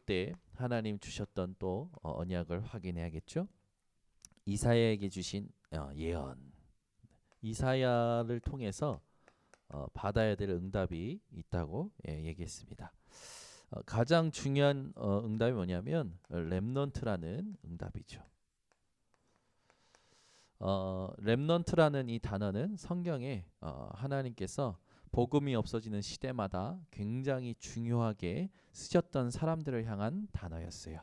때 하나님 주셨던 또 언약을 확인해야겠죠. 이사야에게 주신 예언, 이사야를 통해서 받아야 될 응답이 있다고 얘기했습니다. 가장 중요한 응답이 뭐냐면 렘넌트라는 응답이죠. 렘넌트라는 이 단어는 성경에 하나님께서 복음이 없어지는 시대마다 굉장히 중요하게 쓰셨던 사람들을 향한 단어였어요.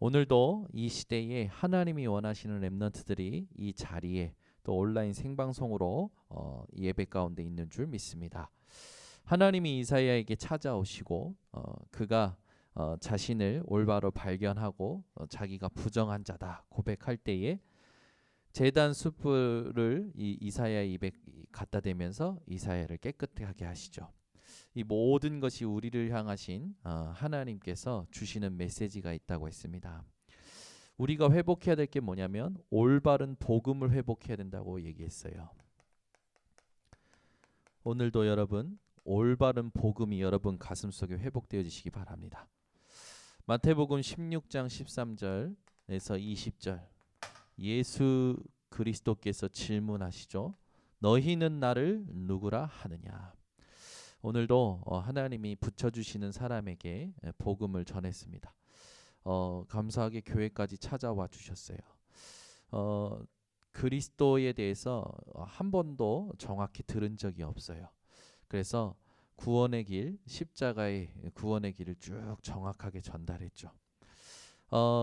오늘도 이 시대에 하나님이 원하시는 렘넌트들이 이 자리에 또 온라인 생방송으로 예배 가운데 있는 줄 믿습니다. 하나님이 이사야에게 찾아오시고 그가 자신을 올바로 발견하고 자기가 부정한 자다 고백할 때에 제단 숯불을 이사야 입에 갖다 대면서 이사야를 깨끗하게 하시죠. 이 모든 것이 우리를 향하신 하나님께서 주시는 메시지가 있다고 했습니다. 우리가 회복해야 될 게 뭐냐면 올바른 복음을 회복해야 된다고 얘기했어요. 오늘도 여러분 올바른 복음이 여러분 가슴속에 회복되어지시기 바랍니다. 마태복음 16장 13절에서 20절 예수 그리스도께서 질문하시죠. 너희는 나를 누구라 하느냐. 오늘도 하나님이 붙여주시는 사람에게 복음을 전했습니다. 감사하게 교회까지 찾아와 주셨어요. 그리스도에 대해서 한 번도 정확히 들은 적이 없어요. 그래서 구원의 길, 십자가의 구원의 길을 쭉 정확하게 전달했죠.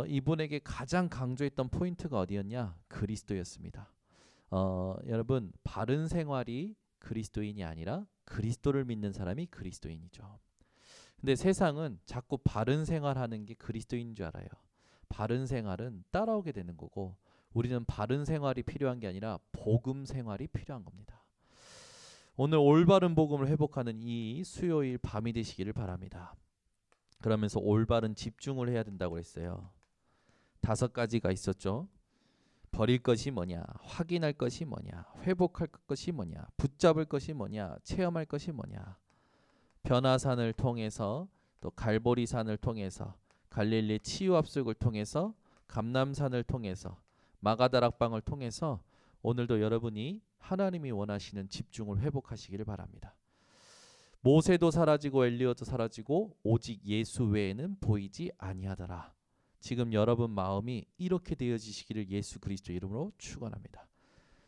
이분에게 가장 강조했던 포인트가 어디였냐? 그리스도였습니다. 여러분 바른 생활이 그리스도인이 아니라 그리스도를 믿는 사람이 그리스도인이죠. 근데 세상은 자꾸 바른 생활하는 게 그리스도인 줄 알아요. 바른 생활은 따라오게 되는 거고 우리는 바른 생활이 필요한 게 아니라 복음 생활이 필요한 겁니다. 오늘 올바른 복음을 회복하는 이 수요일 밤이 되시기를 바랍니다. 그러면서 올바른 집중을 해야 된다고 했어요. 5가지가 있었죠. 버릴 것이 뭐냐, 확인할 것이 뭐냐, 회복할 것이 뭐냐, 붙잡을 것이 뭐냐, 체험할 것이 뭐냐. 변화산을 통해서 또 갈보리산을 통해서 갈릴리 치유합숙을 통해서 감람산을 통해서 마가다락방을 통해서 오늘도 여러분이 하나님이 원하시는 집중을 회복하시기를 바랍니다. 모세도 사라지고 엘리야도 사라지고 오직 예수 외에는 보이지 아니하더라. 지금 여러분 마음이 이렇게 되어지시기를 예수 그리스도 이름으로 축원합니다.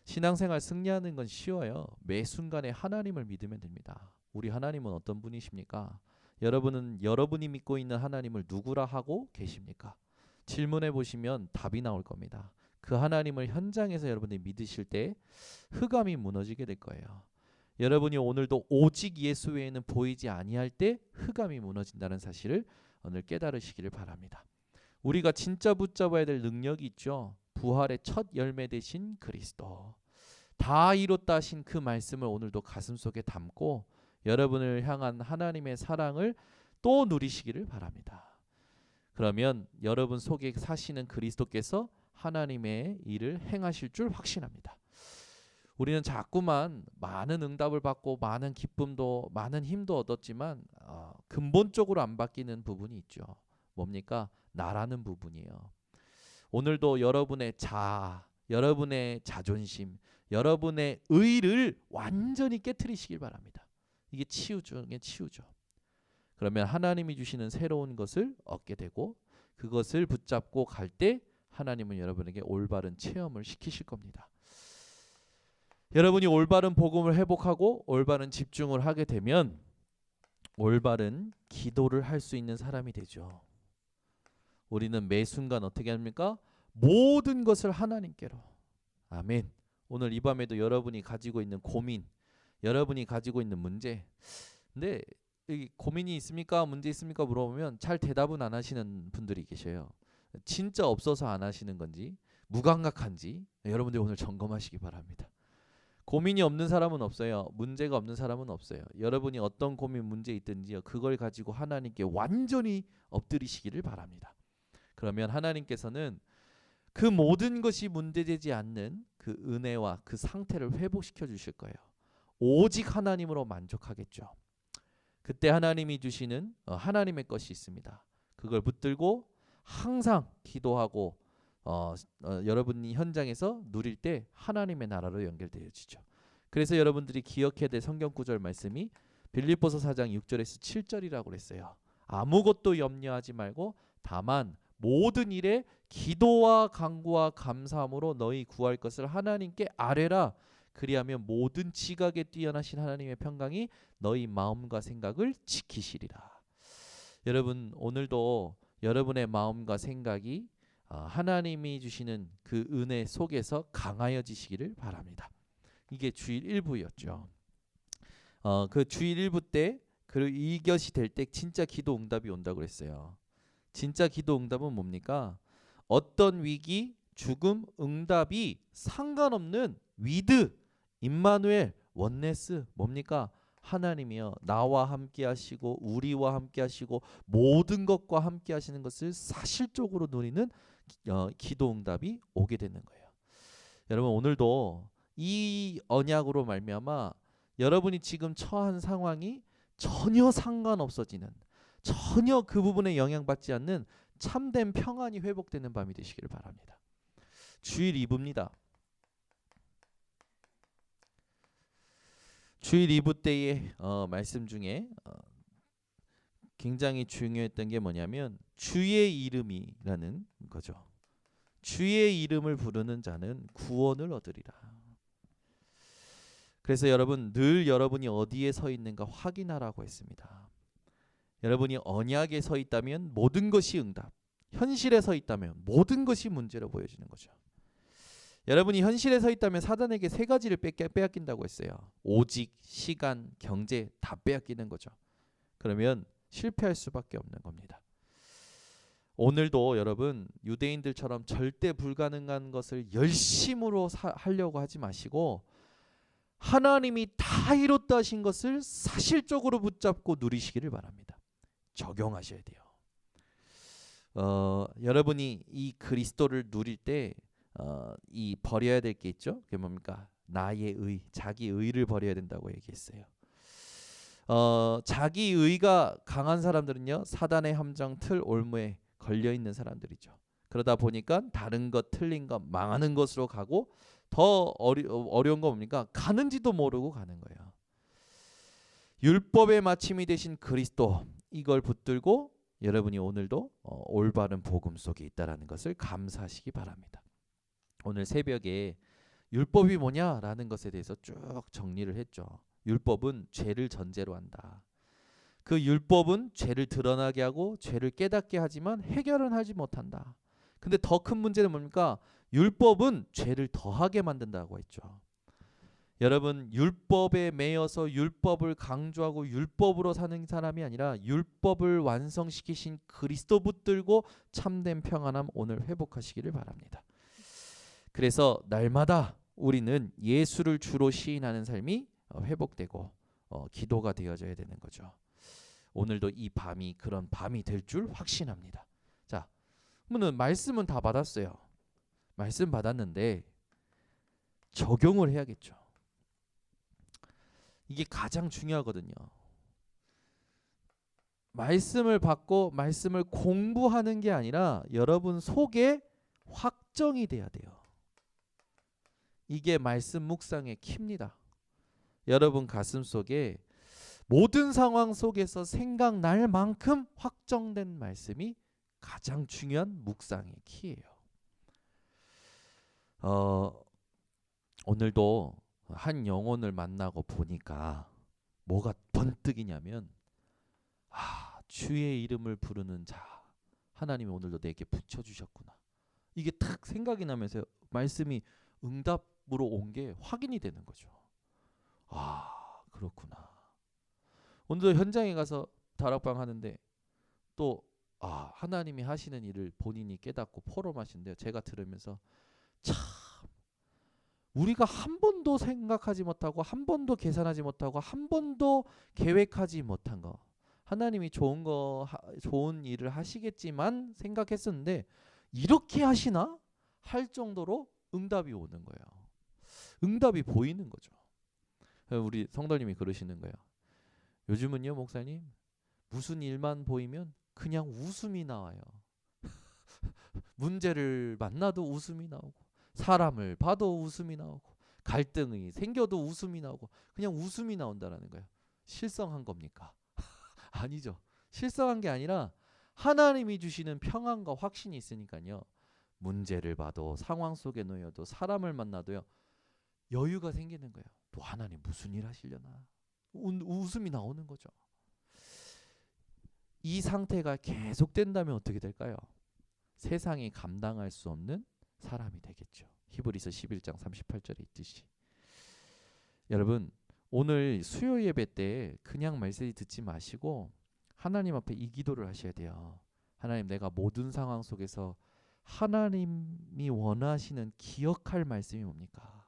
신앙생활 승리하는 건 쉬워요. 매 순간에 하나님을 믿으면 됩니다. 우리 하나님은 어떤 분이십니까? 여러분은 여러분이 믿고 있는 하나님을 누구라 하고 계십니까? 질문해 보시면 답이 나올 겁니다. 그 하나님을 현장에서 여러분이 믿으실 때 흑암이 무너지게 될 거예요. 여러분이 오늘도 오직 예수 외에는 보이지 아니할 때 흑암이 무너진다는 사실을 오늘 깨달으시기를 바랍니다. 우리가 진짜 붙잡아야 될 능력이 있죠. 부활의 첫 열매 되신 그리스도. 다 이뤘다 하신 그 말씀을 오늘도 가슴속에 담고 여러분을 향한 하나님의 사랑을 또 누리시기를 바랍니다. 그러면 여러분 속에 사시는 그리스도께서 하나님의 일을 행하실 줄 확신합니다. 우리는 자꾸만 많은 응답을 받고 많은 기쁨도 많은 힘도 얻었지만 근본적으로 안 바뀌는 부분이 있죠. 뭡니까? 나라는 부분이에요. 오늘도 여러분의 자아, 여러분의 자존심, 여러분의 의를 완전히 깨트리시길 바랍니다. 이게 치유 중에 치유죠. 그러면 하나님이 주시는 새로운 것을 얻게 되고 그것을 붙잡고 갈 때 하나님은 여러분에게 올바른 체험을 시키실 겁니다. 여러분이 올바른 복음을 회복하고 올바른 집중을 하게 되면 올바른 기도를 할 수 있는 사람이 되죠. 우리는 매 순간 어떻게 합니까? 모든 것을 하나님께로. 아멘. 오늘 이 밤에도 여러분이 가지고 있는 고민, 여러분이 가지고 있는 문제. 근데 고민이 있습니까? 문제 있습니까? 물어보면 잘 대답은 안 하시는 분들이 계셔요. 진짜 없어서 안 하시는 건지 무감각한지 여러분들 오늘 점검하시기 바랍니다. 고민이 없는 사람은 없어요. 문제가 없는 사람은 없어요. 여러분이 어떤 고민 문제 있든지요. 그걸 가지고 하나님께 완전히 엎드리시기를 바랍니다. 그러면 하나님께서는 그 모든 것이 문제되지 않는 그 은혜와 그 상태를 회복시켜 주실 거예요. 오직 하나님으로 만족하겠죠. 그때 하나님이 주시는 하나님의 것이 있습니다. 그걸 붙들고 항상 기도하고 여러분이 현장에서 누릴 때 하나님의 나라로 연결되어지죠. 그래서 여러분들이 기억해야 될 성경 구절 말씀이 빌립보서 4장 6절에서 7절이라고 그랬어요. 아무것도 염려하지 말고 다만 모든 일에 기도와 간구와 감사함으로 너희 구할 것을 하나님께 아뢰라. 그리하면 모든 지각에 뛰어나신 하나님의 평강이 너희 마음과 생각을 지키시리라. 여러분 오늘도 여러분의 마음과 생각이 하나님이 주시는 그 은혜 속에서 강하여지시기를 바랍니다. 이게 주일 1부였죠. 그 주일 1부 때 그 이것이 될 때 진짜 기도 응답이 온다고 그랬어요. 진짜 기도 응답은 뭡니까? 어떤 위기, 죽음, 응답이 상관없는 위드, 임마누엘, 원네스 뭡니까? 하나님이요 나와 함께 하시고 우리와 함께 하시고 모든 것과 함께 하시는 것을 사실적으로 누리는 기도 응답이 오게 되는 거예요. 여러분 오늘도 이 언약으로 말미암아 여러분이 지금 처한 상황이 전혀 상관없어지는, 전혀 그 부분에 영향받지 않는 참된 평안이 회복되는 밤이 되시기를 바랍니다. 주일 2부입니다. 주일 2부 때의 말씀 중에 굉장히 중요했던 게 뭐냐면 주의 이름이라는 거죠. 주의 이름을 부르는 자는 구원을 얻으리라. 그래서 여러분 늘 여러분이 어디에 서 있는가 확인하라고 했습니다. 여러분이 언약에 서 있다면 모든 것이 응답, 현실에 서 있다면 모든 것이 문제로 보여지는 거죠. 여러분이 현실에 서 있다면 사단에게 세 가지를 빼앗긴다고 했어요. 오직, 시간, 경제 다 빼앗기는 거죠. 그러면 실패할 수밖에 없는 겁니다. 오늘도 여러분 유대인들처럼 절대 불가능한 것을 열심으로 하려고 하지 마시고 하나님이 다 이뤘다 하신 것을 사실적으로 붙잡고 누리시기를 바랍니다. 적용하셔야 돼요. 여러분이 이 그리스도를 누릴 때 이 버려야 될 게 있죠. 그게 뭡니까? 나의 의, 자기 의를 버려야 된다고 얘기했어요. 자기 의가 강한 사람들은요 사단의 함정 틀 올무에 걸려 있는 사람들이죠. 그러다 보니까 다른 것 틀린 것 망하는 것으로 가고 더 어려운 거 뭡니까? 가는지도 모르고 가는 거예요. 율법의 마침이 되신 그리스도 이걸 붙들고 여러분이 오늘도 올바른 복음 속에 있다라는 것을 감사하시기 바랍니다. 오늘 새벽에 율법이 뭐냐라는 것에 대해서 쭉 정리를 했죠. 율법은 죄를 전제로 한다. 그 율법은 죄를 드러나게 하고 죄를 깨닫게 하지만 해결은 하지 못한다. 근데 더 큰 문제는 뭡니까? 율법은 죄를 더하게 만든다고 했죠. 여러분 율법에 매여서 율법을 강조하고 율법으로 사는 사람이 아니라 율법을 완성시키신 그리스도 붙들고 참된 평안함 오늘 회복하시기를 바랍니다. 그래서 날마다 우리는 예수를 주로 시인하는 삶이 회복되고 기도가 되어져야 되는 거죠. 오늘도 이 밤이 그런 밤이 될 줄 확신합니다. 자, 그러면 말씀은 다 받았어요. 말씀 받았는데 적용을 해야겠죠. 이게 가장 중요하거든요. 말씀을 받고 말씀을 공부하는 게 아니라 여러분 속에 확정이 돼야 돼요. 이게 말씀 묵상의 키입니다. 여러분 가슴 속에 모든 상황 속에서 생각날 만큼 확정된 말씀이 가장 중요한 묵상의 키예요. 오늘도 한 영혼을 만나고 보니까 뭐가 번뜩이냐면 주의 이름을 부르는 자 하나님이 오늘도 내게 붙여주셨구나. 이게 탁 생각이 나면서 말씀이 응답으로 온 게 확인이 되는 거죠. 그렇구나. 오늘도 현장에 가서 다락방 하는데 또 하나님이 하시는 일을 본인이 깨닫고 포럼하신대요. 제가 들으면서 참 우리가 한 번도 생각하지 못하고 한 번도 계산하지 못하고 한 번도 계획하지 못한 거 하나님이 좋은 일을 하시겠지만 생각했었는데 이렇게 하시나? 할 정도로 응답이 오는 거예요. 응답이 보이는 거죠. 우리 성도님이 그러시는 거예요. 요즘은요 목사님 무슨 일만 보이면 그냥 웃음이 나와요. 문제를 만나도 웃음이 나오고, 사람을 봐도 웃음이 나오고, 갈등이 생겨도 웃음이 나오고, 그냥 웃음이 나온다라는 거예요. 실성한 겁니까? 아니죠. 실성한 게 아니라 하나님이 주시는 평안과 확신이 있으니까요. 문제를 봐도, 상황 속에 놓여도, 사람을 만나도요, 여유가 생기는 거예요. 또 하나님 무슨 일 하시려나? 웃음이 나오는 거죠. 이 상태가 계속된다면 어떻게 될까요? 세상이 감당할 수 없는 사람이 되겠죠. 히브리서 11장 38절에 있듯이. 여러분, 오늘 수요 예배 때 그냥 메시지 듣지 마시고 하나님 앞에 이 기도를 하셔야 돼요. 하나님, 내가 모든 상황 속에서 하나님이 원하시는 기억할 말씀이 뭡니까?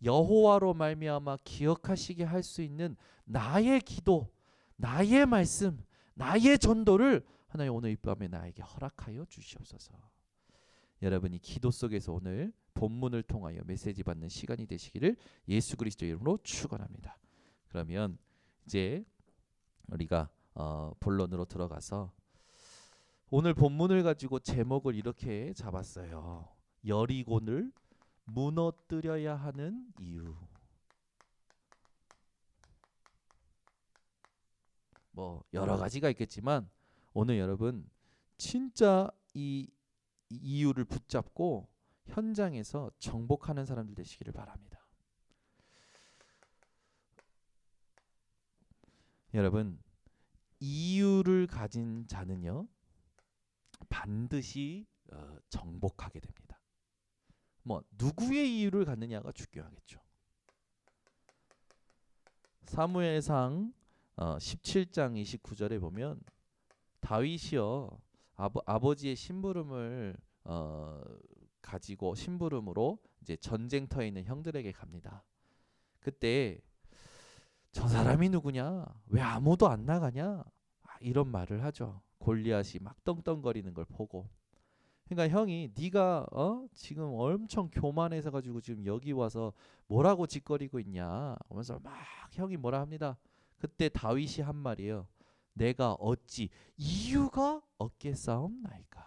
여호와로 말미암아 기억하시게 할 수 있는 나의 기도, 나의 말씀, 나의 전도를 하나님 오늘 이 밤에 나에게 허락하여 주시옵소서. 여러분이 기도 속에서 오늘 본문을 통하여 메시지 받는 시간이 되시기를 예수 그리스도의 이름으로 축원합니다. 그러면 이제 우리가 본론으로 들어가서 오늘 본문을 가지고 제목을 이렇게 잡았어요. 여리고를 무너뜨려야 하는 이유. 뭐 여러 가지가 있겠지만 오늘 여러분 진짜 이 이유를 붙잡고 현장에서 정복하는 사람들 되시기를 바랍니다. 여러분, 이유를 가진 자는요 반드시 정복하게 됩니다. 뭐 누구의 이유를 갖느냐가 중요하겠죠. 사무엘상 17장 29절에 보면 다윗이요 아버지의 심부름을 가지고 심부름으로 이제 전쟁터에 있는 형들에게 갑니다. 그때 저 사람이 누구냐? 왜 아무도 안 나가냐? 이런 말을 하죠. 골리앗이 막 떵떵거리는 걸 보고. 그러니까 형이 네가 지금 엄청 교만해서 가지고 지금 여기 와서 뭐라고 짓거리고 있냐 하면서 막 형이 뭐라 합니다. 그때 다윗이 한 말이에요. 내가 어찌 이유가 없겠사옵나이까.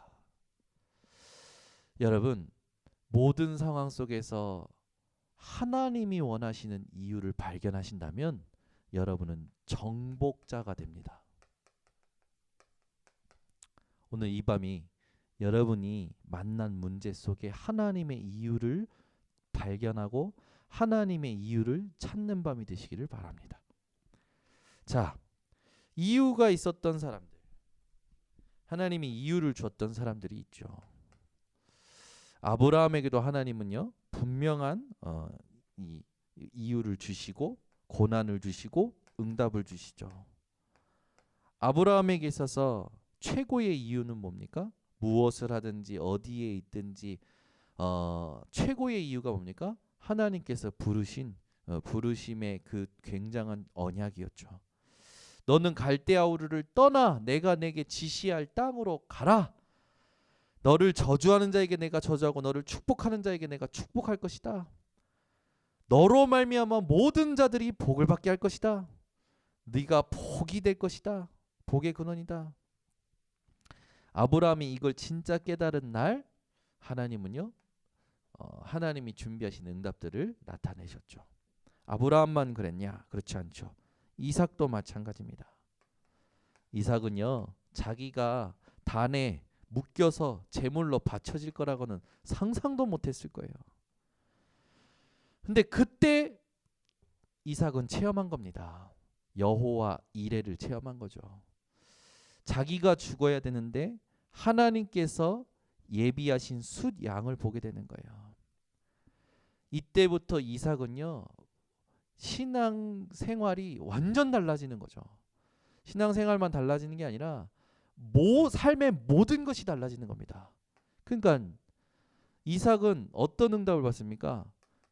여러분, 모든 상황 속에서 하나님이 원하시는 이유를 발견하신다면 여러분은 정복자가 됩니다. 오늘 이 밤이 여러분이 만난 문제 속에 하나님의 이유를 발견하고 하나님의 이유를 찾는 밤이 되시기를 바랍니다. 자, 이유가 있었던 사람들, 하나님이 이유를 줬던 사람들이 있죠. 아브라함에게도 하나님은요 분명한 이 이유를 주시고 고난을 주시고 응답을 주시죠. 아브라함에게 있어서 최고의 이유는 뭡니까? 무엇을 하든지 어디에 있든지 최고의 이유가 뭡니까? 하나님께서 부르신 부르심의 그 굉장한 언약이었죠. 너는 갈대아 우르를 떠나 내가 내게 지시할 땅으로 가라. 너를 저주하는 자에게 내가 저주하고 너를 축복하는 자에게 내가 축복할 것이다. 너로 말미암아 모든 자들이 복을 받게 할 것이다. 네가 복이 될 것이다. 복의 근원이다. 아브라함이 이걸 진짜 깨달은 날 하나님은요 하나님이 준비하신 응답들을 나타내셨죠. 아브라함만 그랬냐? 그렇지 않죠. 이삭도 마찬가지입니다. 이삭은요 자기가 단에 묶여서 제물로 바쳐질 거라고는 상상도 못했을 거예요. 근데 그때 이삭은 체험한 겁니다. 여호와 이레를 체험한 거죠. 자기가 죽어야 되는데 하나님께서 예비하신 숫 양을 보게 되는 거예요. 이때부터 이삭은요 신앙 생활이 완전 달라지는 거죠. 신앙 생활만 달라지는 게 아니라 삶의 모든 것이 달라지는 겁니다. 그러니까 이삭은 어떤 응답을 받습니까?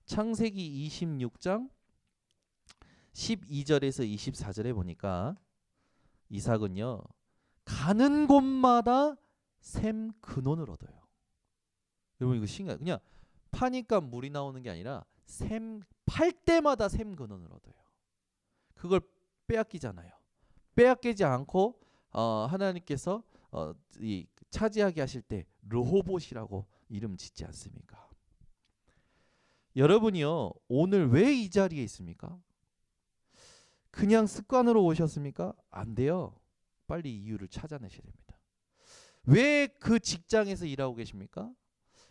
창세기 26장 12절에서 24절에 보니까 이삭은요 가는 곳마다 샘 근원을 얻어요. 여러분 이거 신기해요. 그냥 파니까 물이 나오는 게 아니라 팔 때마다 샘 근원을 얻어요. 그걸 빼앗기잖아요. 빼앗기지 않고 하나님께서 이 차지하게 하실 때 르호봇이라고 이름 짓지 않습니까? 여러분이요, 오늘 왜 이 자리에 있습니까? 그냥 습관으로 오셨습니까? 안 돼요. 빨리 이유를 찾아내셔야 됩니다. 왜 그 직장에서 일하고 계십니까?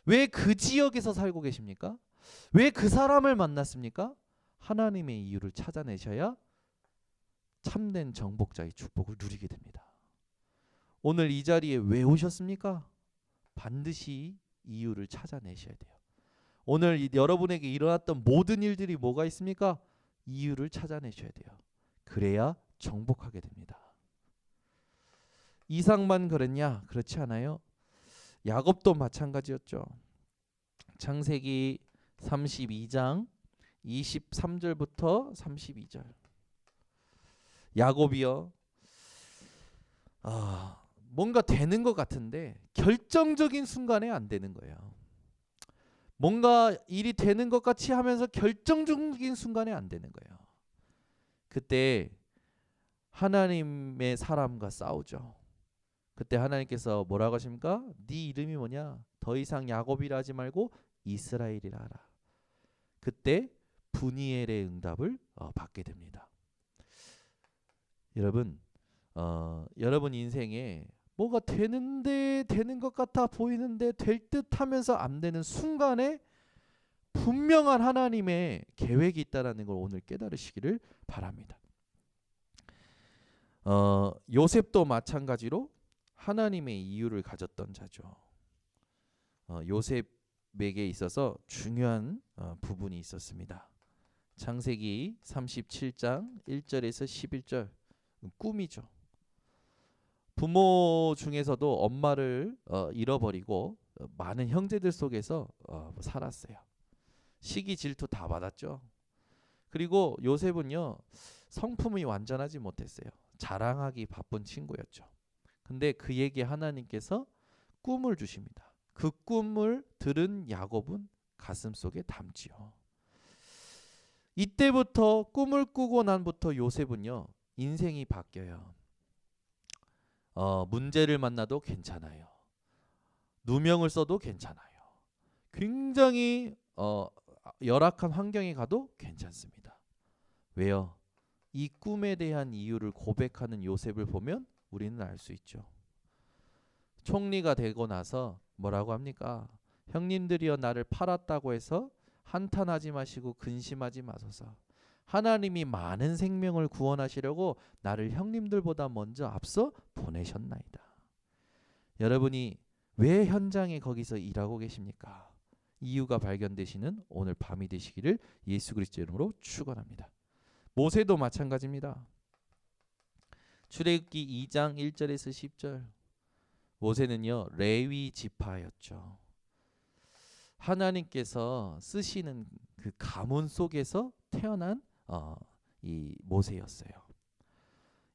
왜 그 지역에서 살고 계십니까? 왜 그 사람을 만났습니까? 하나님의 이유를 찾아내셔야 참된 정복자의 축복을 누리게 됩니다. 오늘 이 자리에 왜 오셨습니까? 반드시 이유를 찾아내셔야 돼요. 오늘 여러분에게 일어났던 모든 일들이 뭐가 있습니까? 이유를 찾아내셔야 돼요. 그래야 정복하게 됩니다. 이삭만 그랬냐? 그렇지 않아요. 야곱도 마찬가지였죠. 창세기 32장 23절부터 32절. 야곱이요, 뭔가 되는 것 같은데 결정적인 순간에 안 되는 거예요. 뭔가 일이 되는 것 같이 하면서 결정적인 순간에 안 되는 거예요. 그때 하나님의 사람과 싸우죠. 그때 하나님께서 뭐라고 하십니까? 네 이름이 뭐냐? 더 이상 야곱이라 하지 말고 이스라엘이라 하라. 그때 분이엘의 응답을 받게 됩니다. 여러분, 여러분 인생에 뭐가 되는데 되는 것 같아 보이는데 될 듯 하면서 안 되는 순간에 분명한 하나님의 계획이 있다라는 걸 오늘 깨달으시기를 바랍니다. 요셉도 마찬가지로 하나님의 이유를 가졌던 자죠. 요셉에게 있어서 중요한 부분이 있었습니다. 창세기 37장 1절에서 11절, 꿈이죠. 부모 중에서도 엄마를 잃어버리고 많은 형제들 속에서 살았어요. 시기 질투 다 받았죠. 그리고 요셉은요, 성품이 완전하지 못했어요. 자랑하기 바쁜 친구였죠. 근데 그에게 하나님께서 꿈을 주십니다. 그 꿈을 들은 야곱은 가슴속에 담지요. 이때부터 꿈을 꾸고 난부터 요셉은요, 인생이 바뀌어요. 문제를 만나도 괜찮아요. 누명을 써도 괜찮아요. 굉장히 열악한 환경에 가도 괜찮습니다. 왜요? 이 꿈에 대한 이유를 고백하는 요셉을 보면 우리는 알 수 있죠. 총리가 되고 나서 뭐라고 합니까? 형님들이여 나를 팔았다고 해서 한탄하지 마시고 근심하지 마소서. 하나님이 많은 생명을 구원하시려고 나를 형님들보다 먼저 앞서 보내셨나이다. 여러분이 왜 현장에 거기서 일하고 계십니까? 이유가 발견되시는 오늘 밤이 되시기를 예수 그리스도 이름으로 축원합니다. 모세도 마찬가지입니다. 출애굽기 2장 1절에서 10절. 모세는요, 레위 지파였죠. 하나님께서 쓰시는 그 가문 속에서 태어난 이 모세였어요.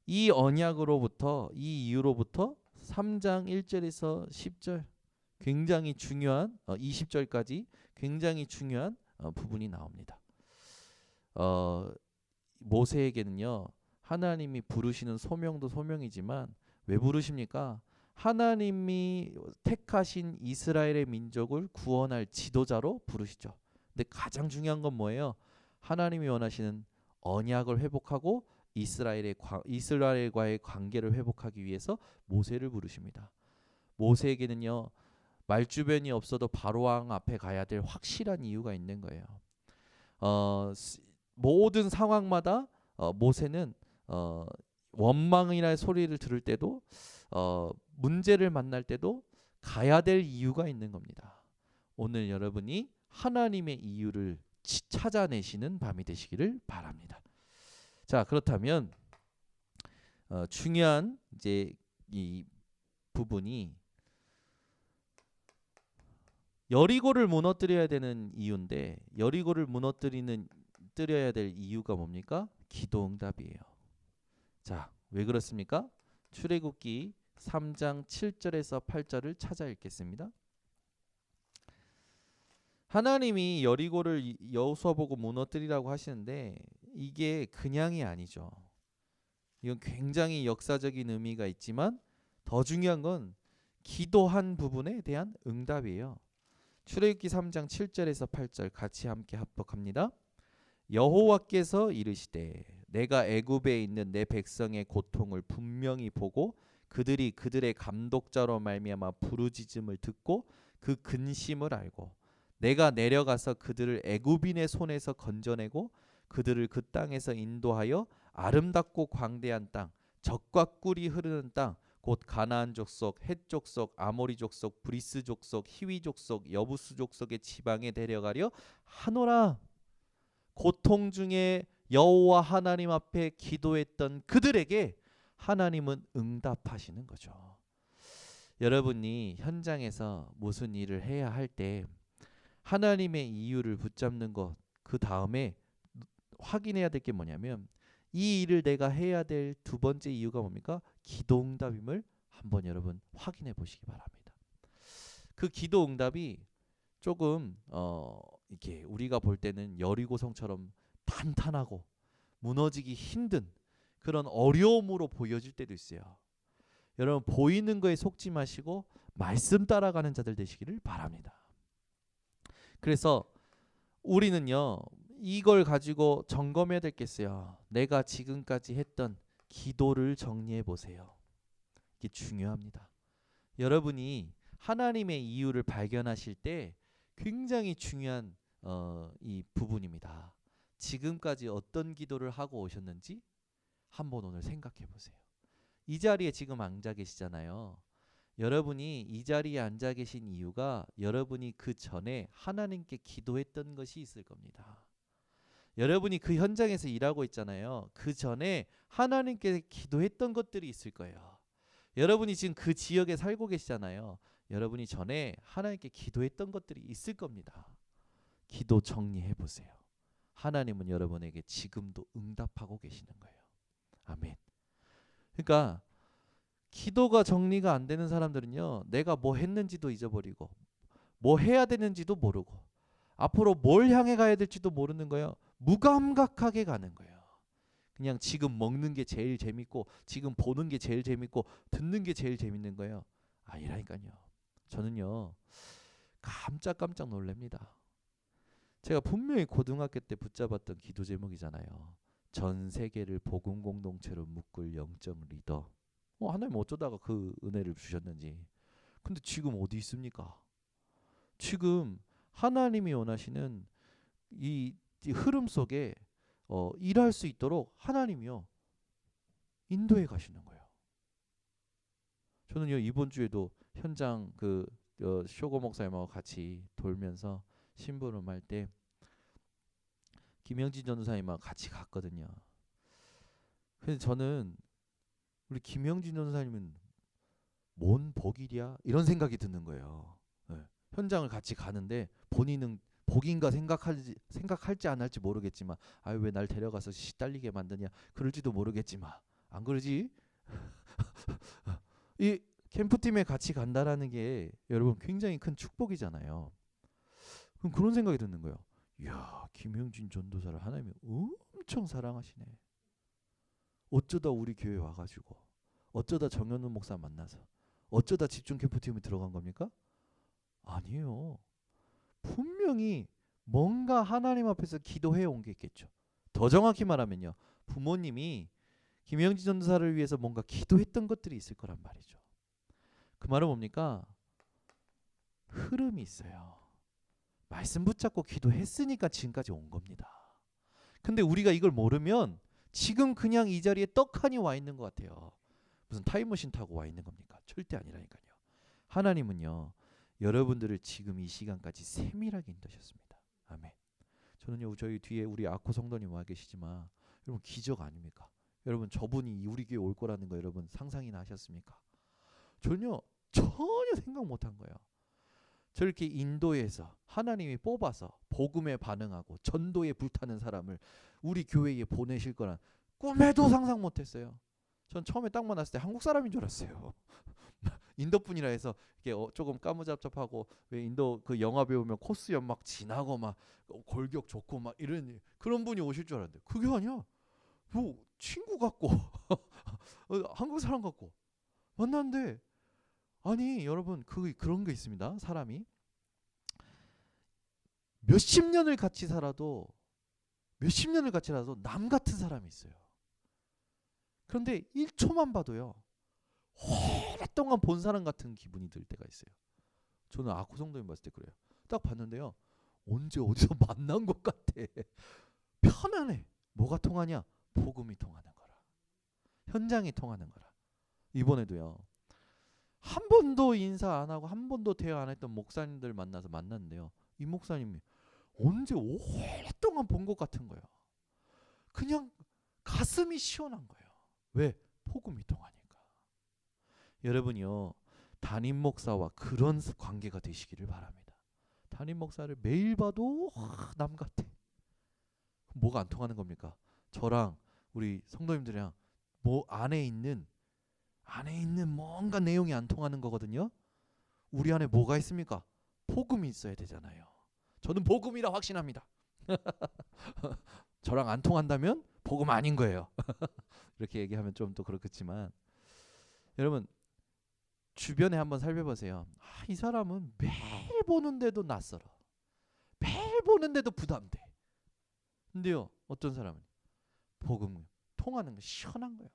이 언약으로부터, 이 이유로부터 3장 1절에서 10절, 굉장히 중요한 20절까지 굉장히 중요한 부분이 나옵니다. 모세에게는요, 하나님이 부르시는 소명도 소명이지만 왜 부르십니까? 하나님이 택하신 이스라엘의 민족을 구원할 지도자로 부르시죠. 근데 가장 중요한 건 뭐예요? 하나님이 원하시는 언약을 회복하고 이스라엘과의 관계를 회복하기 위해서 모세를 부르십니다. 모세에게는요, 말주변이 없어도 바로왕 앞에 가야 될 확실한 이유가 있는 거예요. 모든 상황마다 모세는 원망이나 소리를 들을 때도 문제를 만날 때도 가야 될 이유가 있는 겁니다. 오늘 여러분이 하나님의 이유를 찾아내시는 밤이 되시기를 바랍니다. 자, 그렇다면 중요한 이제 이 부분이 여리고를 무너뜨려야 되는 이유인데, 여리고를 무너뜨려야 될 이유가 뭡니까? 기도 응답이에요. 자, 왜 그렇습니까? 출애굽기 3장 7절에서 8절을 찾아 읽겠습니다. 하나님이 여리고를 여호수아 보고 무너뜨리라고 하시는데 이게 그냥이 아니죠. 이건 굉장히 역사적인 의미가 있지만 더 중요한 건 기도한 부분에 대한 응답이에요. 출애굽기 3장 7절에서 8절 같이 함께 합독합니다. 여호와께서 이르시되 내가 애굽에 있는 내 백성의 고통을 분명히 보고 그들이 그들의 감독자로 말미암아 부르짖음을 듣고 그 근심을 알고 내가 내려가서 그들을 애굽인의 손에서 건져내고 그들을 그 땅에서 인도하여 아름답고 광대한 땅 젖과 꿀이 흐르는 땅 곧 가나안 족속, 헷 족속, 아모리 족속, 브리스 족속, 히위 족속, 여부스 족속의 지방에 데려가려 하노라. 고통 중에 여호와 하나님 앞에 기도했던 그들에게 하나님은 응답하시는 거죠. 여러분이 현장에서 무슨 일을 해야 할 때 하나님의 이유를 붙잡는 것, 그 다음에 확인해야 될 게 뭐냐면 이 일을 내가 해야 될 두 번째 이유가 뭡니까? 기도 응답임을 한번 여러분 확인해 보시기 바랍니다. 그 기도 응답이 조금 이렇게 우리가 볼 때는 여리고성처럼 탄탄하고 무너지기 힘든 그런 어려움으로 보여질 때도 있어요. 여러분 보이는 거에 속지 마시고 말씀 따라가는 자들 되시기를 바랍니다. 그래서 우리는요 이걸 가지고 점검해야 될 게 있어요. 내가 지금까지 했던 기도를 정리해 보세요. 이게 중요합니다. 여러분이 하나님의 이유를 발견하실 때 굉장히 중요한 이 부분입니다. 지금까지 어떤 기도를 하고 오셨는지 한번 오늘 생각해 보세요. 이 자리에 지금 앉아 계시잖아요. 여러분이 이 자리에 앉아 계신 이유가 여러분이 그 전에 하나님께 기도했던 것이 있을 겁니다. 여러분이 그 현장에서 일하고 있잖아요. 그 전에 하나님께 기도했던 것들이 있을 거예요. 여러분이 지금 그 지역에 살고 계시잖아요. 여러분이 전에 하나님께 기도했던 것들이 있을 겁니다. 기도 정리해 보세요. 하나님은 여러분에게 지금도 응답하고 계시는 거예요. 아멘. 그러니까 기도가 정리가 안 되는 사람들은요. 내가 뭐 했는지도 잊어버리고 뭐 해야 되는지도 모르고 앞으로 뭘 향해 가야 될지도 모르는 거예요. 무감각하게 가는 거예요. 그냥 지금 먹는 게 제일 재밌고 지금 보는 게 제일 재밌고 듣는 게 제일 재밌는 거예요. 아니라니까요. 저는요. 깜짝 놀랍니다. 제가 분명히 고등학교 때 붙잡았던 기도 제목이잖아요. 전 세계를 복음 공동체로 묶을 영적 리더. 하나님 어쩌다가 그 은혜를 주셨는지. 근데 지금 어디 있습니까? 지금 하나님이 원하시는 이 흐름 속에 일할 수 있도록 하나님이요 인도해 가시는 거예요. 저는요 이번 주에도 현장 쇼고 목사님하고 같이 돌면서 심부름할 때 김영진 전도사님하고 같이 갔거든요. 근데 저는 우리 김영진 전도사님은 뭔 복이랴 이런 생각이 드는 거예요. 네. 현장을 같이 가는데 본인은 복인가 생각할지 안 할지 모르겠지만 아유 왜 날 데려가서 시달리게 만드냐 그럴지도 모르겠지만 안 그러지? 이 캠프팀에 같이 간다라는 게 여러분 굉장히 큰 축복이잖아요. 그럼 그런 생각이 드는 거예요. 이야 김영진 전도사를 하나님이 엄청 사랑하시네. 어쩌다 우리 교회 와가지고 어쩌다 정현우 목사 만나서 어쩌다 집중 캠프팀에 들어간 겁니까? 아니에요. 분명히 뭔가 하나님 앞에서 기도해 온 게 있겠죠. 더 정확히 말하면요. 부모님이 김영진 전도사를 위해서 뭔가 기도했던 것들이 있을 거란 말이죠. 그 말은 뭡니까? 흐름이 있어요. 말씀 붙잡고 기도했으니까 지금까지 온 겁니다. 근데 우리가 이걸 모르면 지금 그냥 이 자리에 떡하니 와 있는 것 같아요. 무슨 타임머신 타고 와 있는 겁니까? 절대 아니라니까요. 하나님은요. 여러분들을 지금 이 시간까지 세밀하게 인도하셨습니다. 아멘. 저는요 저희 뒤에 우리 아코 성도님 와 계시지만 여러분 기적 아닙니까? 여러분 저분이 우리 교회 올 거라는 거 여러분 상상이나 하셨습니까? 전혀 생각 못한 거예요. 저렇게 인도에서 하나님이 뽑아서 복음에 반응하고 전도에 불타는 사람을 우리 교회에 보내실 거란 꿈에도 상상 못했어요. 전 처음에 딱 만났을 때 한국 사람인 줄 알았어요. 인도 분이라 해서 이게 조금 까무잡잡하고 왜 인도 그 영화 배우면 코스 연막 지나고 막 골격 좋고 막 이런 그런 분이 오실 줄 알았는데 그게 아니야. 뭐 친구 같고 한국 사람 같고 만났는데 아니 여러분 그런 게 있습니다. 사람이 몇십 년을 같이 살아도 남 같은 사람이 있어요. 그런데 1초만 봐도요. 오랫동안 본 사람 같은 기분이 들 때가 있어요. 저는 아코 성도님 봤을 때 그래요. 딱 봤는데요. 언제 어디서 만난 것 같아. 편안해. 뭐가 통하냐? 복음이 통하는 거라. 현장이 통하는 거라. 이번에도요. 한 번도 인사 안 하고 한 번도 대화 안 했던 목사님들 만나서 만났는데요. 이 목사님이 언제 오랫동안 본 것 같은 거예요. 그냥 가슴이 시원한 거예요. 왜? 복음이 통하니까. 여러분이요. 담임 목사와 그런 관계가 되시기를 바랍니다. 담임 목사를 매일 봐도 남 같아. 뭐가 안 통하는 겁니까? 저랑 우리 성도님들이랑 뭐 안에 있는 뭔가 내용이 안 통하는 거거든요. 우리 안에 뭐가 있습니까? 복음이 있어야 되잖아요. 저는 복음이라 확신합니다. 저랑 안 통한다면 복음 아닌 거예요. 이렇게 얘기하면 좀 또 그렇겠지만 여러분 주변에 한번 살펴보세요. 이 사람은 매일 보는데도 낯설어. 매일 보는데도 부담돼. 근데요 어떤 사람은 복음 통하는 거 시원한 거예요.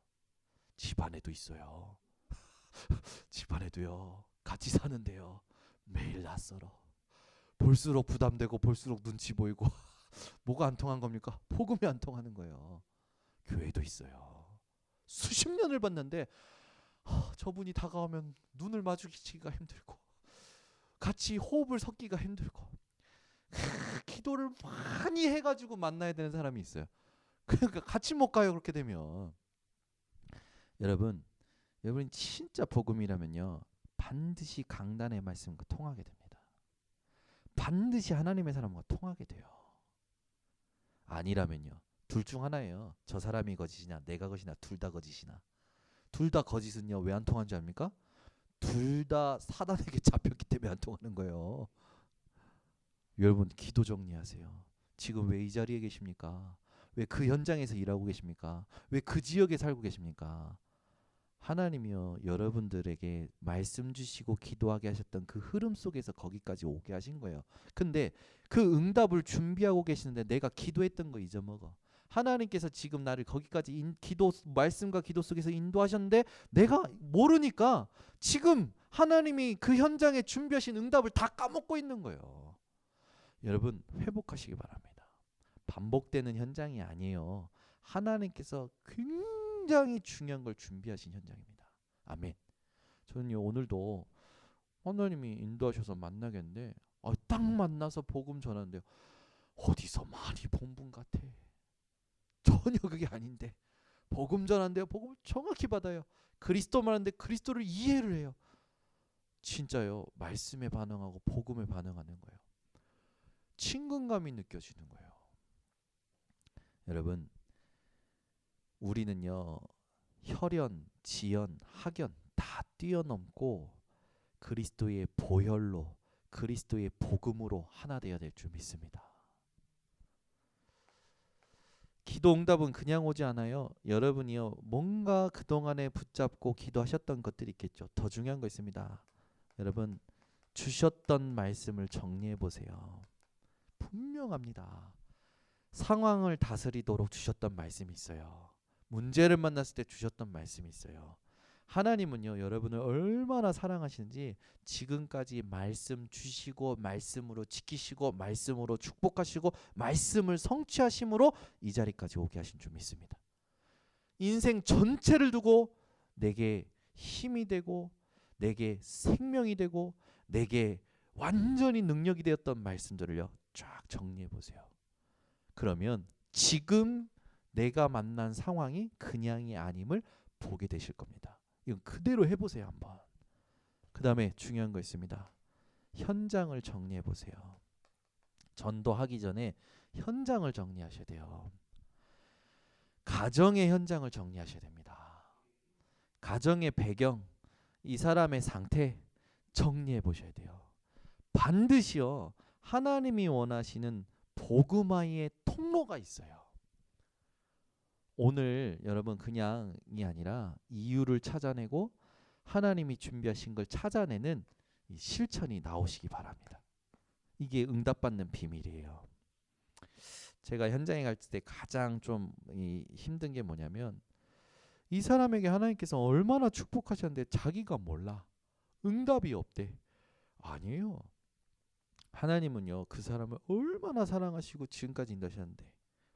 집안에도 있어요. 집안에도요. 같이 사는데요. 매일 낯설어. 볼수록 부담되고 볼수록 눈치 보이고 뭐가 안 통한 겁니까? 복음이 안 통하는 거예요. 교회도 있어요. 수십 년을 봤는데 저분이 다가오면 눈을 마주치기가 힘들고 같이 호흡을 섞기가 힘들고 기도를 많이 해가지고 만나야 되는 사람이 있어요. 그러니까 같이 못 가요. 그렇게 되면 여러분 진짜 복음이라면요 반드시 강단의 말씀과 통하게 됩니다. 반드시 하나님의 사람과 통하게 돼요. 아니라면요 둘 중 하나예요. 저 사람이 거짓이냐 내가 거짓이냐 둘 다 거짓이나. 둘 다 거짓은요 왜 안 통한 줄 압니까? 둘 다 사단에게 잡혔기 때문에 안 통하는 거예요. 여러분 기도 정리하세요. 지금 왜 이 자리에 계십니까? 왜 그 현장에서 일하고 계십니까? 왜 그 지역에 살고 계십니까? 하나님이요 여러분들에게 말씀 주시고 기도하게 하셨던 그 흐름 속에서 거기까지 오게 하신 거예요. 근데 그 응답을 준비하고 계시는데 내가 기도했던 거 잊어먹어. 하나님께서 지금 나를 거기까지 말씀과 기도 속에서 인도하셨는데 내가 모르니까 지금 하나님이 그 현장에 준비하신 응답을 다 까먹고 있는 거예요. 여러분 회복하시기 바랍니다. 반복되는 현장이 아니에요. 하나님께서 굉장히 중요한 걸 준비하신 현장입니다. 아멘. 저는요 오늘도 하나님이 인도하셔서 만나겠는데 딱 만나서 복음 전하는데요. 어디서 많이 본 분 같아. 전혀 그게 아닌데 복음 전하는데요. 복음을 정확히 받아요. 그리스도 말하는데 그리스도를 이해를 해요. 진짜요. 말씀에 반응하고 복음에 반응하는 거예요. 친근감이 느껴지는 거예요. 여러분 우리는요 혈연, 지연, 학연 다 뛰어넘고 그리스도의 보혈로 그리스도의 복음으로 하나 되어야 될 줄 믿습니다. 기도 응답은 그냥 오지 않아요. 여러분이요 뭔가 그동안에 붙잡고 기도하셨던 것들이 있겠죠. 더 중요한 거 있습니다. 여러분 주셨던 말씀을 정리해 보세요. 분명합니다. 상황을 다스리도록 주셨던 말씀이 있어요. 문제를 만났을 때 주셨던 말씀이 있어요. 하나님은요 여러분을 얼마나 사랑하시는지 지금까지 말씀 주시고 말씀으로 지키시고 말씀으로 축복하시고 말씀을 성취하심으로 이 자리까지 오게 하신 줄 믿습니다. 인생 전체를 두고 내게 힘이 되고 내게 생명이 되고 내게 완전히 능력이 되었던 말씀들을요 쫙 정리해 보세요. 그러면 지금 내가 만난 상황이 그냥이 아님을 보게 되실 겁니다. 이건 그대로 해보세요 한번. 그 다음에 중요한 거 있습니다. 현장을 정리해 보세요. 전도하기 전에 현장을 정리하셔야 돼요. 가정의 현장을 정리하셔야 됩니다. 가정의 배경, 이 사람의 상태 정리해 보셔야 돼요. 반드시요 하나님이 원하시는 복음화의 통로가 있어요. 오늘 여러분 그냥이 아니라 이유를 찾아내고 하나님이 준비하신 걸 찾아내는 이 실천이 나오시기 바랍니다. 이게 응답받는 비밀이에요. 제가 현장에 갈 때 가장 좀 힘든 게 뭐냐면 이 사람에게 하나님께서 얼마나 축복하셨는데 자기가 몰라. 응답이 없대. 아니에요. 하나님은요 그 사람을 얼마나 사랑하시고 지금까지 인도하셨는데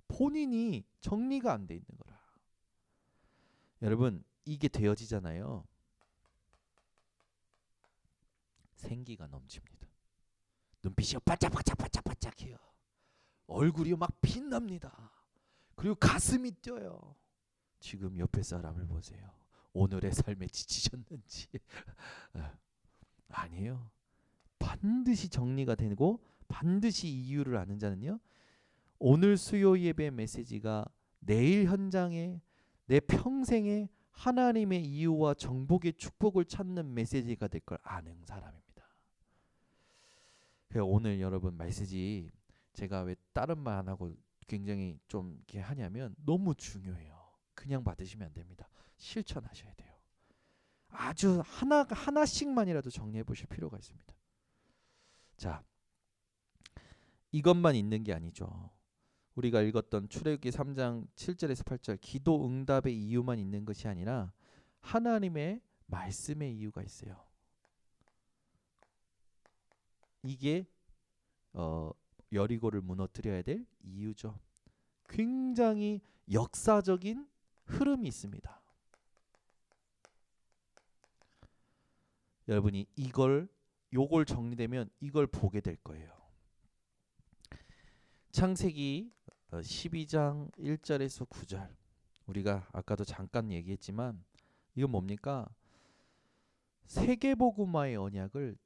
본인이 정리가 안 돼 있는 거라. 여러분 이게 되어지잖아요. 생기가 넘칩니다. 눈빛이요 반짝반짝반짝반짝해요. 얼굴이요 막 빛납니다. 그리고 가슴이 뛰어요. 지금 옆에 사람을 보세요. 오늘의 삶에 지치셨는지. 아니에요. 반드시 정리가 되고 반드시 이유를 아는 자는요. 오늘 수요 예배 메시지가 내일 현장에 내 평생에 하나님의 이유와 정복의 축복을 찾는 메시지가 될 걸 아는 사람입니다. 오늘 여러분 메시지 제가 왜 다른 말 안 하고 굉장히 좀 이렇게 하냐면 너무 중요해요. 그냥 받으시면 안 됩니다. 실천하셔야 돼요. 아주 하나씩만이라도 정리해 보실 필요가 있습니다. 자, 이것만 있는 게 아니죠. 우리가 읽었던 출애굽기 3장 7절에서 8절 기도 응답의 이유만 있는 것이 아니라 하나님의 말씀의 이유가 있어요. 이게 여리고를 무너뜨려야 될 이유죠. 굉장히 역사적인 흐름이 있습니다. 여러분이 요걸 정리되면 이걸 보게 될 거예요. 창세기 12장 1절에서 9절 우리가 아까도 잠깐 얘기했지만 이건 뭡니까? 세계복음화의 언약을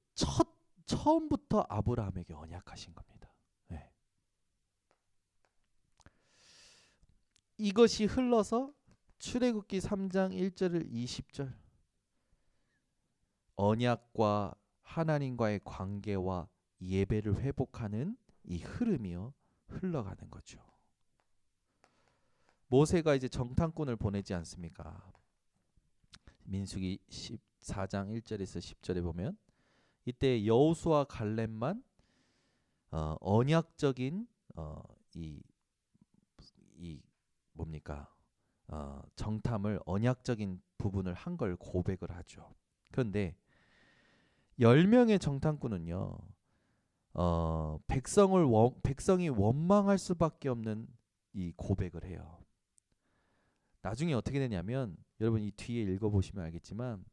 처음부터 아브라함에게 언약하신 겁니다. 네. 이것이 흘러서 출애굽기 3장 1절을 20절 언약과 하나님과의 관계와 예배를 회복하는 이 흐름이요 흘러가는 거죠. 모세가 이제 정탐꾼을 보내지 않습니까? 민수기 14장 1절에서 10절에 보면 이때 여호수아 갈렙만 언약적인 이 뭡니까? 정탐을 언약적인 부분을 한 걸 고백을 하죠. 그런데 10명의 정탐꾼은요. 백성이 원망할 수밖에 없는 이 고백을 해요. 나중에 어떻게 되냐면 여러분 이 뒤에 읽어보시면 알겠지만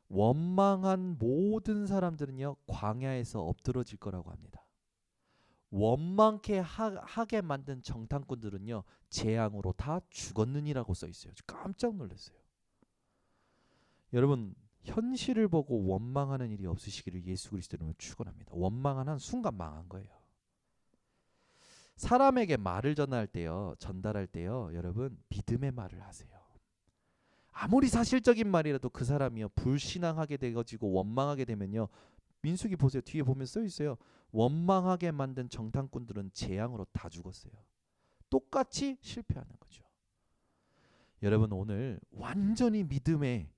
원망한 모든 사람들은요 광야에서 엎드러질 거라고 합니다. 원망케 하게 만든 정탐꾼들은요 재앙으로 다 죽었느니라고 써 있어요. 깜짝 놀랐어요. 여러분 현실을 보고 원망하는 일이 없으시기를 예수 그리스도 이름으로 축원합니다. 원망하는 순간 망한 거예요. 사람에게 말을 전달할 때요, 여러분 믿음의 말을 하세요. 아무리 사실적인 말이라도 그 사람이요 불신앙하게 되가지고 원망하게 되면요, 민수기 보세요. 뒤에 보면 써 있어요. 원망하게 만든 정탐꾼들은 재앙으로 다 죽었어요. 똑같이 실패하는 거죠. 여러분 오늘 완전히 믿음의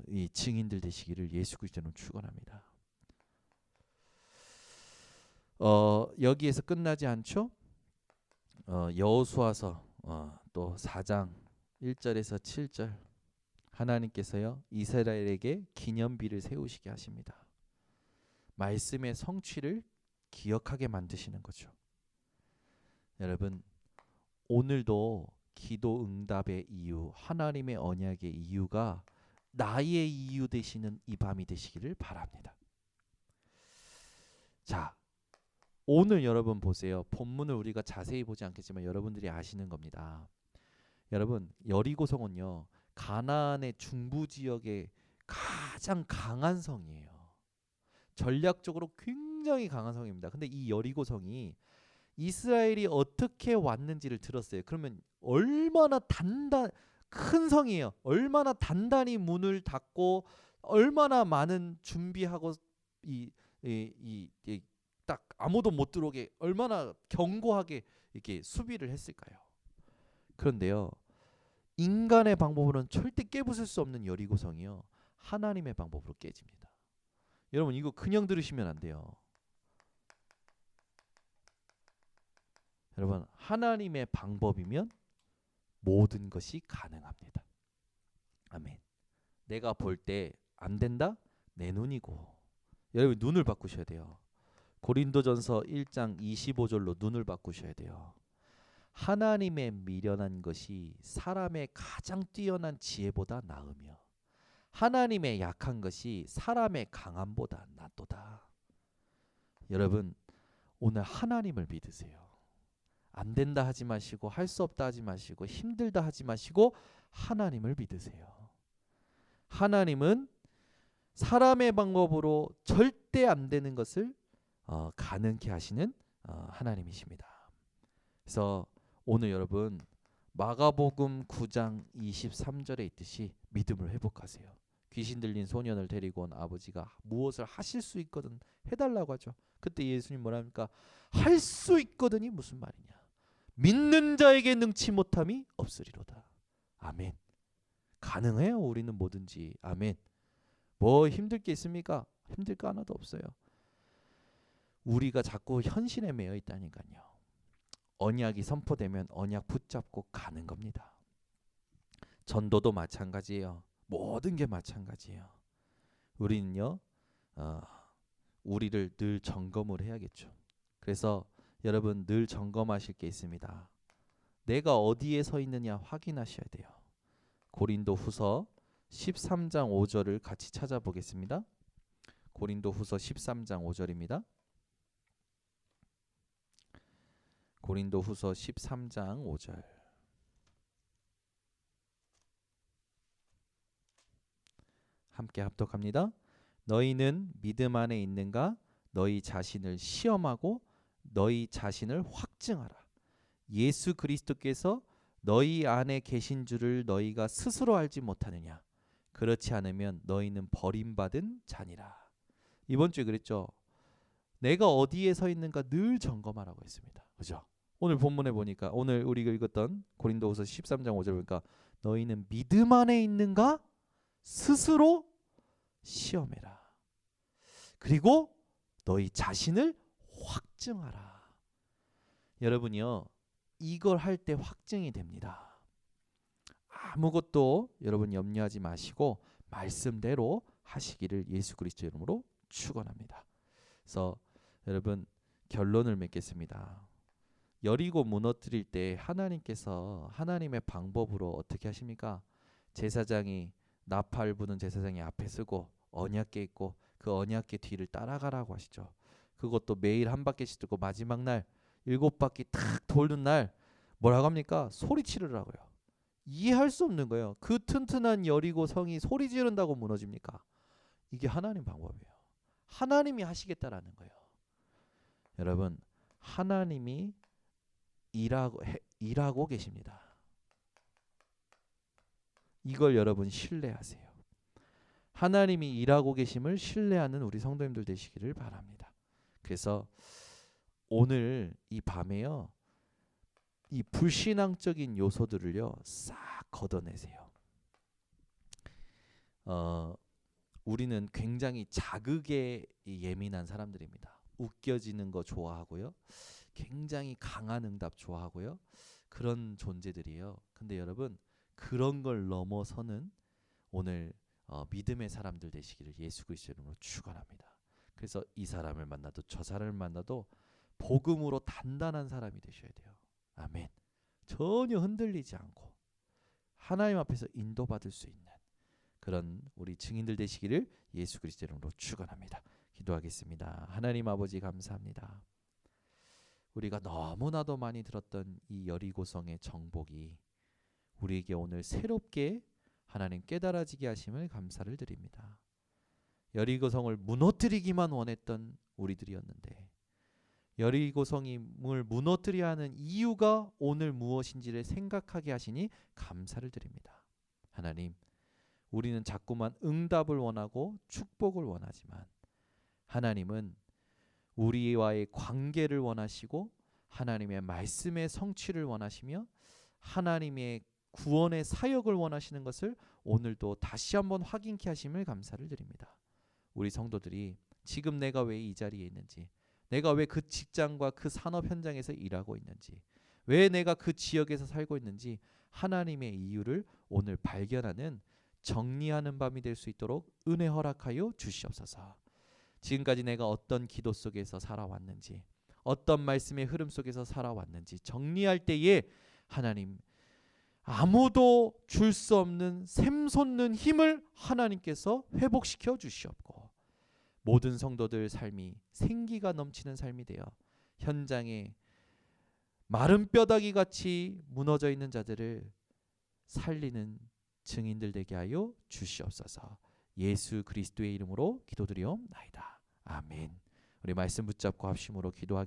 이 증인들 되시기를 예수 그리스도로 축원합니다. 여기에서 끝나지 않죠? 여호수아서 또 4장 1절에서 7절 하나님께서요 이스라엘에게 기념비를 세우시게 하십니다. 말씀의 성취를 기억하게 만드시는 거죠. 여러분 오늘도 기도 응답의 이유, 하나님의 언약의 이유가 나의 이유 되시는 이 밤이 되시기를 바랍니다. 자, 오늘 여러분 보세요. 본문을 우리가 자세히 보지 않겠지만 여러분들이 아시는 겁니다. 여러분 여리고성은요 가나안의 중부 지역의 가장 강한 성이에요. 전략적으로 굉장히 강한 성입니다. 근데 이 여리고성이 이스라엘이 어떻게 왔는지를 들었어요. 그러면 얼마나 큰 성이에요. 얼마나 단단히 문을 닫고 얼마나 많은 준비하고 딱 아무도 못 들어오게 얼마나 견고하게 이렇게 수비를 했을까요? 그런데요, 인간의 방법으로는 절대 깨부술 수 없는 여리고성이요, 하나님의 방법으로 깨집니다. 여러분 이거 그냥 들으시면 안 돼요. 여러분 하나님의 방법이면 모든 것이 가능합니다. 아멘. 내가 볼 때 안 된다? 내 눈이고. 여러분 눈을 바꾸셔야 돼요. 고린도전서 1장 25절로 눈을 바꾸셔야 돼요. 하나님의 미련한 것이 사람의 가장 뛰어난 지혜보다 나으며 하나님의 약한 것이 사람의 강함보다 낫도다. 여러분 오늘 하나님을 믿으세요. 안 된다 하지 마시고 할 수 없다 하지 마시고 힘들다 하지 마시고 하나님을 믿으세요. 하나님은 사람의 방법으로 절대 안 되는 것을 가능케 하시는 하나님이십니다. 그래서 오늘 여러분 마가복음 9장 23절에 있듯이 믿음을 회복하세요. 귀신 들린 소년을 데리고 온 아버지가 무엇을 하실 수 있거든 해달라고 하죠. 그때 예수님 뭐라 합니까? 할 수 있거든이 무슨 말이냐? 믿는 자에게 능치 못함이 없으리로다. 아멘. 가능해요. 우리는 뭐든지. 아멘. 뭐 힘들 게 있습니까? 힘들 거 하나도 없어요. 우리가 자꾸 현실에 매여 있다니까요. 언약이 선포되면 언약 붙잡고 가는 겁니다. 전도도 마찬가지예요. 모든 게 마찬가지예요. 우리는요, 우리를 늘 점검을 해야겠죠. 그래서 여러분 늘 점검하실 게 있습니다. 내가 어디에 서 있느냐 확인하셔야 돼요. 고린도후서 13장 5절을 같이 찾아보겠습니다. 고린도후서 13장 5절입니다. 고린도후서 13장 5절. 함께 합독합니다. 너희는 믿음 안에 있는가? 너희 자신을 시험하고 너희 자신을 확증하라. 예수 그리스도께서 너희 안에 계신 줄을 너희가 스스로 알지 못하느냐? 그렇지 않으면 너희는 버림받은 자니라. 이번 주에 그랬죠. 내가 어디에 서 있는가 늘 점검하라고 했습니다. 그죠? 오늘 본문에 보니까 오늘 우리가 읽었던 고린도후서 13장 5절 보니까 너희는 믿음 안에 있는가? 스스로 시험해라. 그리고 너희 자신을 확증하라. 여러분이요, 이걸 할 때 확증이 됩니다. 아무것도 여러분 염려하지 마시고 말씀대로 하시기를 예수 그리스도 이름으로 축원합니다. 그래서 여러분 결론을 맺겠습니다. 여리고 무너뜨릴 때 하나님께서 하나님의 방법으로 어떻게 하십니까? 제사장이 나팔 부는 제사장이 앞에 서고 언약궤 있고 그 언약궤 뒤를 따라가라고 하시죠. 그것도 매일 한 바퀴씩 듣고 마지막 날 7바퀴 탁 돌는 날 뭐라고 합니까? 소리 치르라고요. 이해할 수 없는 거예요. 그 튼튼한 여리고 성이 소리 지른다고 무너집니까? 이게 하나님 방법이에요. 하나님이 하시겠다라는 거예요. 여러분 하나님이 일하고 계십니다. 이걸 여러분 신뢰하세요. 하나님이 일하고 계심을 신뢰하는 우리 성도님들 되시기를 바랍니다. 그래서 오늘 이 밤에요, 이 불신앙적인 요소들을요 싹 걷어내세요. 우리는 굉장히 자극에 예민한 사람들입니다. 웃겨지는 거 좋아하고요. 굉장히 강한 응답 좋아하고요. 그런 존재들이에요. 근데 여러분 그런 걸 넘어서는 오늘 믿음의 사람들 되시기를 예수 그리스도 이름으로 축원합니다. 그래서 이 사람을 만나도 저 사람을 만나도 복음으로 단단한 사람이 되셔야 돼요. 아멘. 전혀 흔들리지 않고 하나님 앞에서 인도받을 수 있는 그런 우리 증인들 되시기를 예수 그리스도 이름으로 축원합니다. 기도하겠습니다. 하나님 아버지 감사합니다. 우리가 너무나도 많이 들었던 이 여리고성의 정복이 우리에게 오늘 새롭게 하나님 깨달아지게 하심을 감사를 드립니다. 여리고성을 무너뜨리기만 원했던 우리들이었는데 여리고성을 무너뜨려야 하는 이유가 오늘 무엇인지를 생각하게 하시니 감사를 드립니다. 하나님, 우리는 자꾸만 응답을 원하고 축복을 원하지만 하나님은 우리와의 관계를 원하시고 하나님의 말씀의 성취를 원하시며 하나님의 구원의 사역을 원하시는 것을 오늘도 다시 한번 확인케 하심을 감사를 드립니다. 우리 성도들이 지금 내가 왜 이 자리에 있는지, 내가 왜 그 직장과 그 산업 현장에서 일하고 있는지, 왜 내가 그 지역에서 살고 있는지 하나님의 이유를 오늘 발견하는 정리하는 밤이 될 수 있도록 은혜 허락하여 주시옵소서. 지금까지 내가 어떤 기도 속에서 살아왔는지, 어떤 말씀의 흐름 속에서 살아왔는지 정리할 때에 하나님, 아무도 줄 수 없는 샘솟는 힘을 하나님께서 회복시켜 주시옵고, 모든 성도들 삶이 생기가 넘치는 삶이 되어 현장에 마른 뼈다귀 같이 무너져 있는 자들을 살리는 증인들 되게 하여 주시옵소서. 예수 그리스도의 이름으로 기도드리옵나이다. 아멘. 우리 말씀 붙잡고 합심으로 기도하겠습니다.